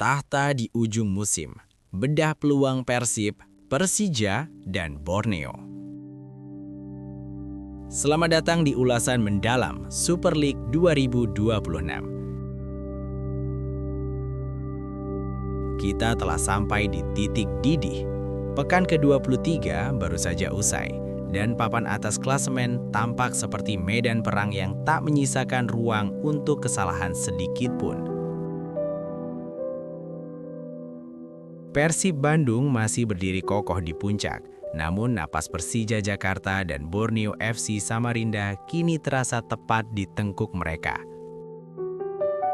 tahta di ujung musim, bedah peluang Persib, Persija, dan Borneo. Selamat datang di ulasan mendalam Super League 2026. Kita telah sampai di titik didih. Pekan ke-23 baru saja usai, dan papan atas klasemen tampak seperti medan perang yang tak menyisakan ruang untuk kesalahan sedikit pun. Persib Bandung masih berdiri kokoh di puncak, namun napas Persija Jakarta dan Borneo FC Samarinda kini terasa tepat di tengkuk mereka.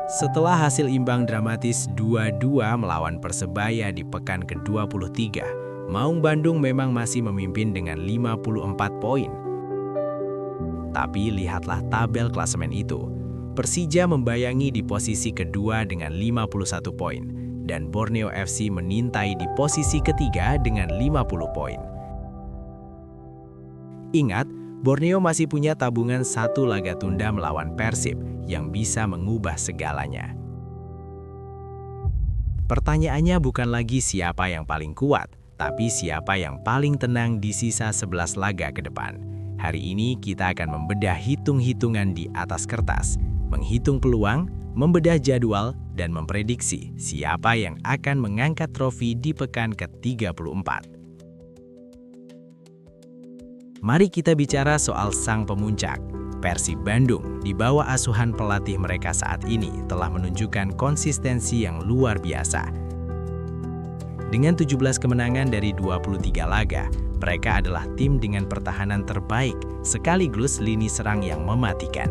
Setelah hasil imbang dramatis 2-2 melawan Persebaya di pekan ke-23, Maung Bandung memang masih memimpin dengan 54 poin. Tapi lihatlah tabel klasemen itu. Persija membayangi di posisi kedua dengan 51 poin, dan Borneo FC menintai di posisi ketiga dengan 50 poin. Ingat, Borneo masih punya tabungan satu laga tunda melawan Persib yang bisa mengubah segalanya. Pertanyaannya bukan lagi siapa yang paling kuat, tapi siapa yang paling tenang di sisa 11 laga ke depan. Hari ini kita akan membedah hitung-hitungan di atas kertas, menghitung peluang, membedah jadwal, dan memprediksi siapa yang akan mengangkat trofi di pekan ke-34. Mari kita bicara soal sang pemuncak. Persib Bandung di bawah asuhan pelatih mereka saat ini telah menunjukkan konsistensi yang luar biasa. Dengan 17 kemenangan dari 23 laga, mereka adalah tim dengan pertahanan terbaik sekaligus lini serang yang mematikan.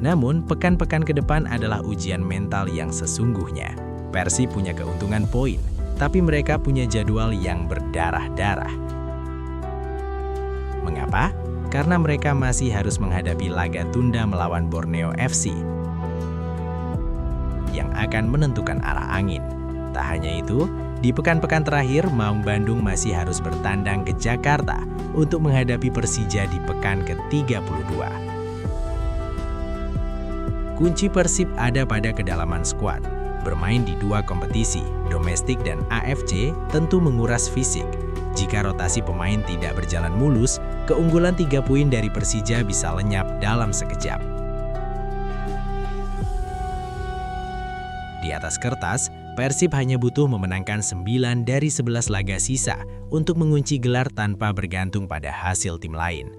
Namun, pekan-pekan ke depan adalah ujian mental yang sesungguhnya. Persib punya keuntungan poin, tapi mereka punya jadwal yang berdarah-darah. Mengapa? Karena mereka masih harus menghadapi laga tunda melawan Borneo FC yang akan menentukan arah angin. Tak hanya itu, di pekan-pekan terakhir, Maung Bandung masih harus bertandang ke Jakarta untuk menghadapi Persija di pekan ke-32. Kunci Persib ada pada kedalaman skuad. Bermain di dua kompetisi, domestik dan AFC, tentu menguras fisik. Jika rotasi pemain tidak berjalan mulus, keunggulan 3 poin dari Persija bisa lenyap dalam sekejap. Di atas kertas, Persib hanya butuh memenangkan 9 dari 11 laga sisa untuk mengunci gelar tanpa bergantung pada hasil tim lain.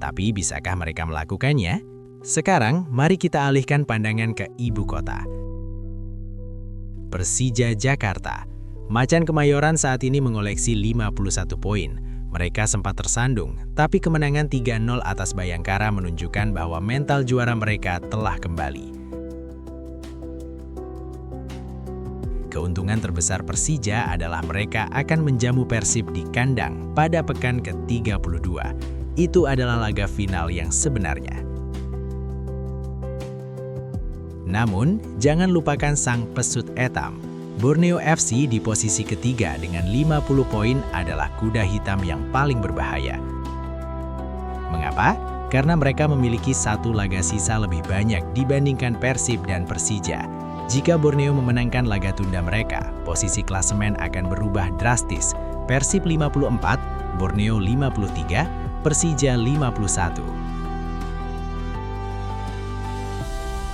Tapi bisakah mereka melakukannya? Sekarang, mari kita alihkan pandangan ke ibu kota. Persija Jakarta. Macan Kemayoran saat ini mengoleksi 51 poin. Mereka sempat tersandung, tapi kemenangan 3-0 atas Bayangkara menunjukkan bahwa mental juara mereka telah kembali. Keuntungan terbesar Persija adalah mereka akan menjamu Persib di kandang pada pekan ke-32. Itu adalah laga final yang sebenarnya. Namun, jangan lupakan sang pesut etam. Borneo FC di posisi ketiga dengan 50 poin adalah kuda hitam yang paling berbahaya. Mengapa? Karena mereka memiliki satu laga sisa lebih banyak dibandingkan Persib dan Persija. Jika Borneo memenangkan laga tunda mereka, posisi klasemen akan berubah drastis. Persib 54, Borneo 53, Persija 51.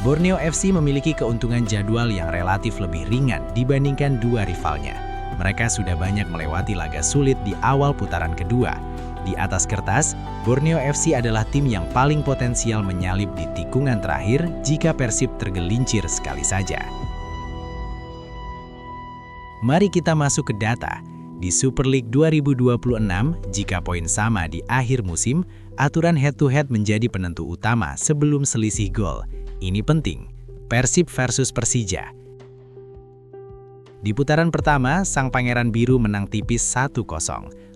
Borneo FC memiliki keuntungan jadwal yang relatif lebih ringan dibandingkan dua rivalnya. Mereka sudah banyak melewati laga sulit di awal putaran kedua. Di atas kertas, Borneo FC adalah tim yang paling potensial menyalip di tikungan terakhir jika Persib tergelincir sekali saja. Mari kita masuk ke data. Di Super League 2026, jika poin sama di akhir musim, aturan head-to-head menjadi penentu utama sebelum selisih gol. Ini penting. Persib versus Persija. Di putaran pertama, Sang Pangeran Biru menang tipis 1-0.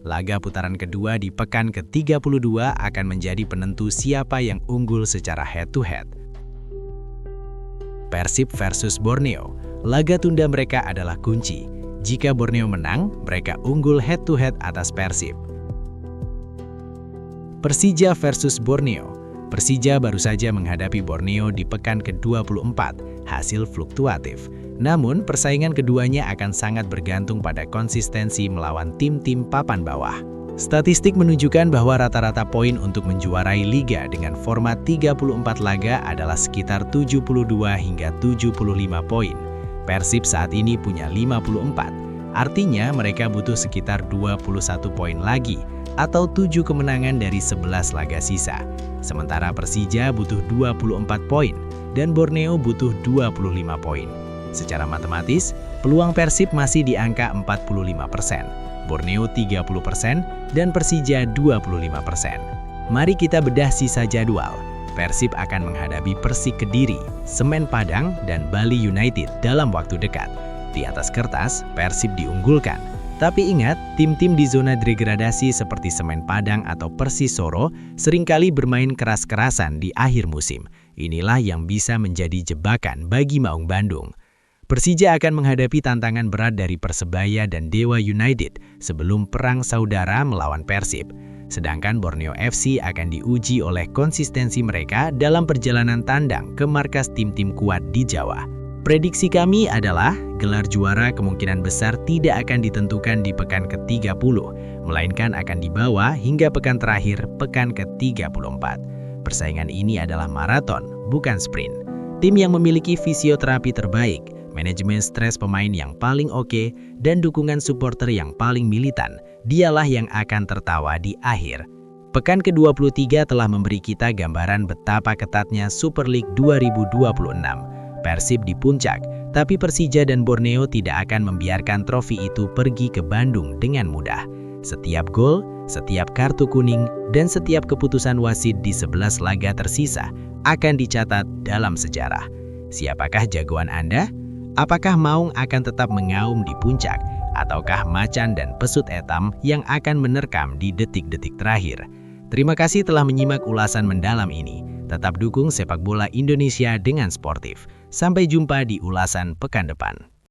Laga putaran kedua di pekan ke-32 akan menjadi penentu siapa yang unggul secara head-to-head. Persib versus Borneo. Laga tunda mereka adalah kunci. Jika Borneo menang, mereka unggul head-to-head atas Persib. Persija versus Borneo. Persija baru saja menghadapi Borneo di pekan ke-24, hasil fluktuatif. Namun, persaingan keduanya akan sangat bergantung pada konsistensi melawan tim-tim papan bawah. Statistik menunjukkan bahwa rata-rata poin untuk menjuarai liga dengan format 34 laga adalah sekitar 72 hingga 75 poin. Persib saat ini punya 54, artinya mereka butuh sekitar 21 poin lagi, atau 7 kemenangan dari 11 laga sisa. Sementara Persija butuh 24 poin, dan Borneo butuh 25 poin. Secara matematis, peluang Persib masih di angka 45%, Borneo 30%, dan Persija 25%. Mari kita bedah sisa jadwal. Persib akan menghadapi Persik Kediri, Semen Padang, dan Bali United dalam waktu dekat. Di atas kertas, Persib diunggulkan. Tapi ingat, tim-tim di zona degradasi seperti Semen Padang atau Persis Solo seringkali bermain keras-kerasan di akhir musim. Inilah yang bisa menjadi jebakan bagi Maung Bandung. Persija akan menghadapi tantangan berat dari Persebaya dan Dewa United sebelum perang saudara melawan Persib. Sedangkan Borneo FC akan diuji oleh konsistensi mereka dalam perjalanan tandang ke markas tim-tim kuat di Jawa. Prediksi kami adalah gelar juara kemungkinan besar tidak akan ditentukan di pekan ke-30, melainkan akan dibawa hingga pekan terakhir, pekan ke-34. Persaingan ini adalah maraton, bukan sprint. Tim yang memiliki fisioterapi terbaik, manajemen stres pemain yang paling oke, dan dukungan supporter yang paling militan, dialah yang akan tertawa di akhir. Pekan ke-23 telah memberi kita gambaran betapa ketatnya Super League 2026. Persib di puncak, tapi Persija dan Borneo tidak akan membiarkan trofi itu pergi ke Bandung dengan mudah. Setiap gol, setiap kartu kuning, dan setiap keputusan wasit di 11 laga tersisa akan dicatat dalam sejarah. Siapakah jagoan Anda? Apakah Maung akan tetap mengaum di puncak, ataukah Macan dan Pesut Etam yang akan menerkam di detik-detik terakhir? Terima kasih telah menyimak ulasan mendalam ini. Tetap dukung sepak bola Indonesia dengan sportif. Sampai jumpa di ulasan pekan depan.